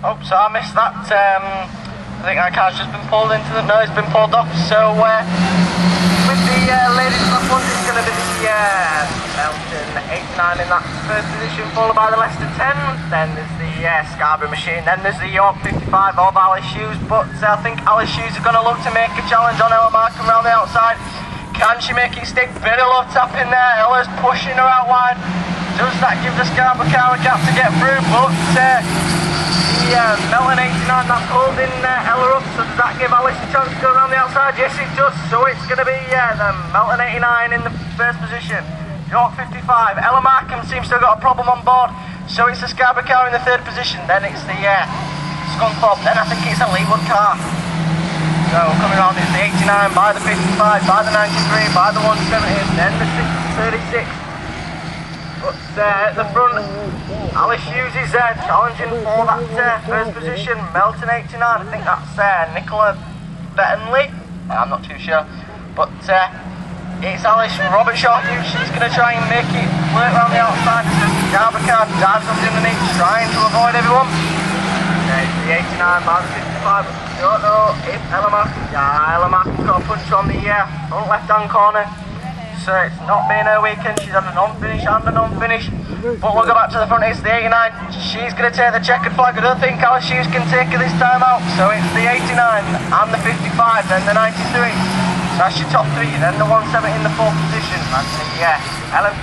Oh, so I missed that. I think that car's just been pulled into the... No, it's been pulled off. So, with the ladies in the front, it's going to be the Melton 89 in that first position, followed by the Leicester 10. Then there's the Scarborough Machine. Then there's the York 55 of Alice Hughes. But I think Alice Hughes is going to look to make a challenge on Ella Markham around the outside. Can she make it stick? Bit of love tap in there. Ella's pushing her out wide. Does that give the Scarborough car a gap to get through? But the Melton 89, that's holding Ella up. So does that give Alice a chance to go around the outside? Yes, it does. So it's going to be the Melton 89 in the first position. York 55. Ella Markham seems to have got a problem on board. So it's the Scarborough car in the third position. Then it's the Scunthorpe. Then I think it's a Leewood car. So coming around is the 89 by the 55, by the 93, by the 170, then the 36. But at the front, Alice Hughes is challenging for that first position. Melton 89, I think that's Nicola Bettenley. I'm not too sure. But it's Alice Robert Shaw Hughes. She's going to try and make it work around the outside. Scarborough car dives underneath, trying to avoid everyone. It's the 89 by the 55. Don't know if Ella Markham's got a punch on the front left-hand corner. So it's not been her weekend. She's had a non-finish and a non-finish. But we'll go back to the front. It's the 89. She's going to take the checkered flag. I don't think Alice Hughes can take her this time out. So it's the 89 and the 55, then the 93. That's your top three. Then the 170 in the fourth position. That's the Ella.